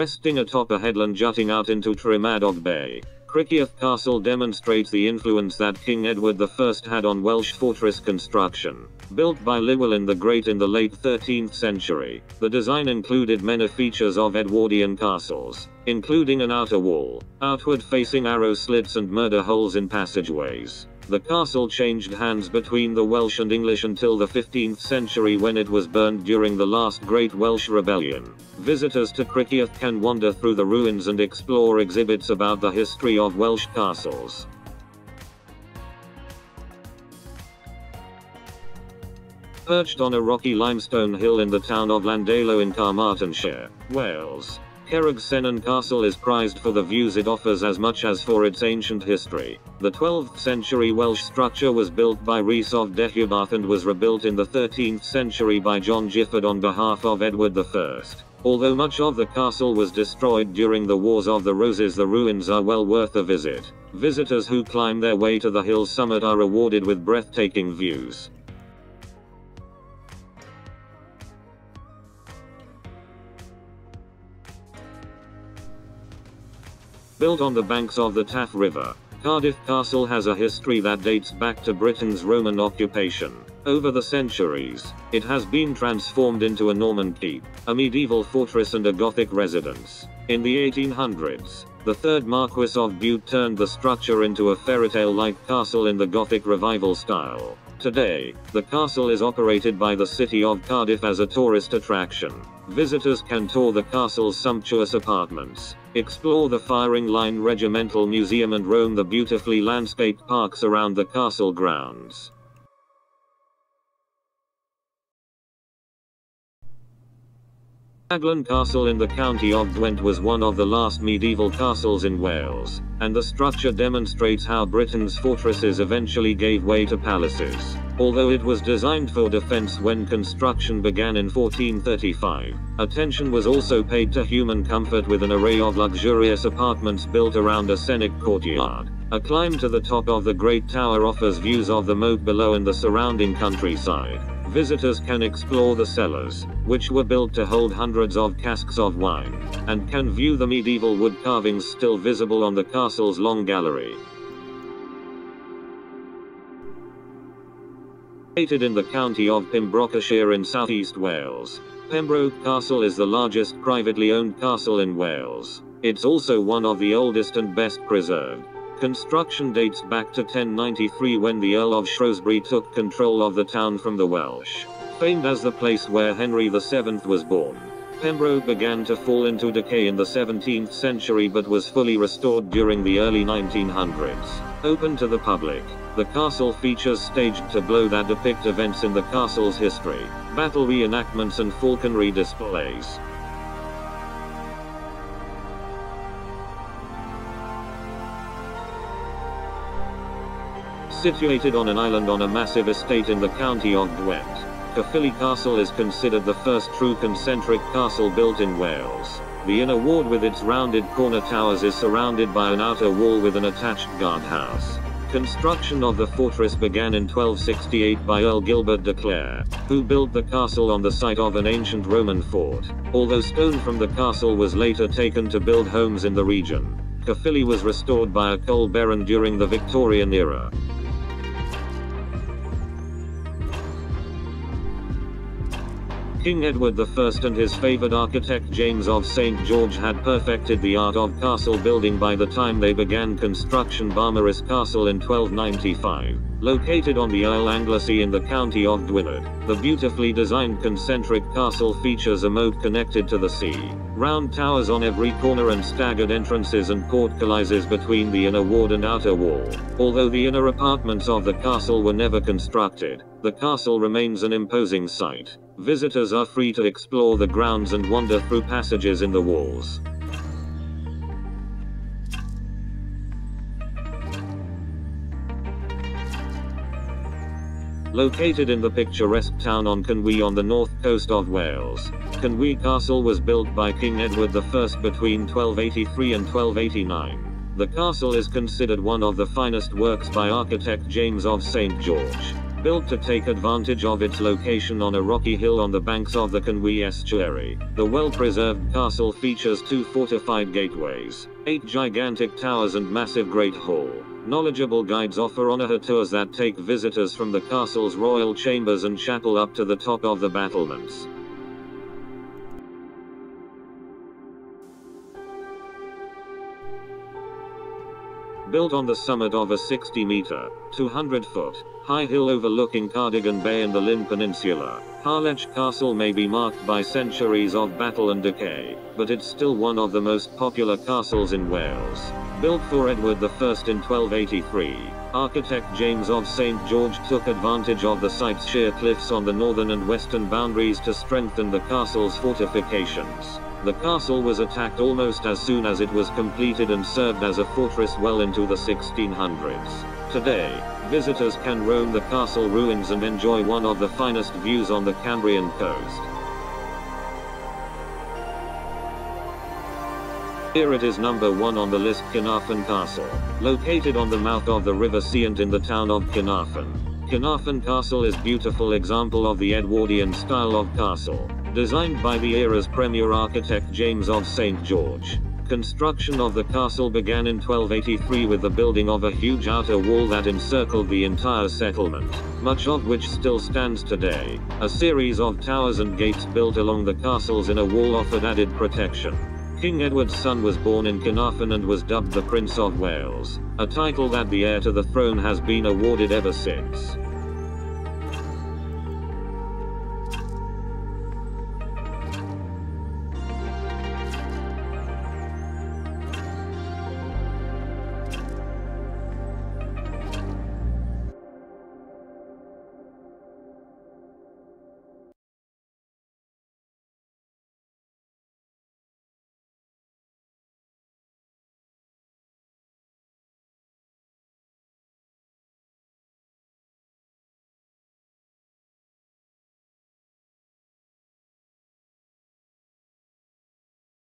Resting atop a headland jutting out into Tremadog Bay, Criccieth Castle demonstrates the influence that King Edward I had on Welsh fortress construction. Built by Llywelyn the Great in the late 13th century, the design included many features of Edwardian castles, including an outer wall, outward-facing arrow slits and murder holes in passageways. The castle changed hands between the Welsh and English until the 15th century when it was burned during the last Great Welsh Rebellion. Visitors to Criccieth can wander through the ruins and explore exhibits about the history of Welsh castles. Perched on a rocky limestone hill in the town of Llandalo in Carmarthenshire, Wales, Cerrig Sennan Castle is prized for the views it offers as much as for its ancient history. The 12th century Welsh structure was built by Rhys of Deheubarth and was rebuilt in the 13th century by John Gifford on behalf of Edward I. Although much of the castle was destroyed during the Wars of the Roses, the ruins are well worth a visit. Visitors who climb their way to the hill's summit are rewarded with breathtaking views. Built on the banks of the Taff River, Cardiff Castle has a history that dates back to Britain's Roman occupation. Over the centuries, it has been transformed into a Norman keep, a medieval fortress and a Gothic residence. In the 1800s, the 3rd Marquess of Bute turned the structure into a fairytale-like castle in the Gothic Revival style. Today, the castle is operated by the City of Cardiff as a tourist attraction. Visitors can tour the castle's sumptuous apartments, explore the Firing Line Regimental Museum and roam the beautifully landscaped parks around the castle grounds. Rhaglan Castle in the county of Gwent was one of the last medieval castles in Wales, and the structure demonstrates how Britain's fortresses eventually gave way to palaces. Although it was designed for defense when construction began in 1435, attention was also paid to human comfort with an array of luxurious apartments built around a scenic courtyard. A climb to the top of the Great Tower offers views of the moat below and the surrounding countryside. Visitors can explore the cellars, which were built to hold hundreds of casks of wine, and can view the medieval wood carvings still visible on the castle's long gallery. Located in the county of Pembrokeshire in southeast Wales, Pembroke Castle is the largest privately owned castle in Wales. It's also one of the oldest and best preserved. Construction dates back to 1093 when the Earl of Shrewsbury took control of the town from the Welsh. Famed as the place where Henry VII was born, Pembroke began to fall into decay in the 17th century but was fully restored during the early 1900s. Open to the public, the castle features staged tableaux that depict events in the castle's history, battle reenactments and falconry displays. Situated on an island on a massive estate in the county of Gwent, Caerphilly Castle is considered the first true concentric castle built in Wales. The inner ward with its rounded corner towers is surrounded by an outer wall with an attached guardhouse. Construction of the fortress began in 1268 by Earl Gilbert de Clare, who built the castle on the site of an ancient Roman fort. Although stone from the castle was later taken to build homes in the region, Caerphilly was restored by a Cole Baron during the Victorian era. King Edward I and his favoured architect James of St. George had perfected the art of castle building by the time they began construction. Balmerus Castle in 1295, located on the Isle Anglesey in the county of Gwynedd. The beautifully designed concentric castle features a moat connected to the sea, round towers on every corner and staggered entrances and portcullises between the inner ward and outer wall. Although the inner apartments of the castle were never constructed, the castle remains an imposing sight. Visitors are free to explore the grounds and wander through passages in the walls. Located in the picturesque town on Conwy on the north coast of Wales, Conwy Castle was built by King Edward I between 1283 and 1289. The castle is considered one of the finest works by architect James of St. George. Built to take advantage of its location on a rocky hill on the banks of the Conwy estuary, the well-preserved castle features 2 fortified gateways, 8 gigantic towers and massive Great Hall. Knowledgeable guides offer on-a tours that take visitors from the castle's royal chambers and chapel up to the top of the battlements. Built on the summit of a 60-meter, 200-foot, high hill overlooking Cardigan Bay and the Llyn Peninsula, Harlech Castle may be marked by centuries of battle and decay, but it's still one of the most popular castles in Wales. Built for Edward I in 1283, architect James of St. George took advantage of the site's sheer cliffs on the northern and western boundaries to strengthen the castle's fortifications. The castle was attacked almost as soon as it was completed and served as a fortress well into the 1600s. Today, visitors can roam the castle ruins and enjoy one of the finest views on the Cambrian coast. Here it is number 1 on the list: Caernarfon Castle. Located on the mouth of the River Ceant in the town of Caernarfon. Caernarfon Castle is a beautiful example of the Edwardian style of castle, designed by the era's premier architect James of St. George. Construction of the castle began in 1283 with the building of a huge outer wall that encircled the entire settlement, much of which still stands today. A series of towers and gates built along the castle's inner wall offered added protection. King Edward's son was born in Caernarfon and was dubbed the Prince of Wales, a title that the heir to the throne has been awarded ever since.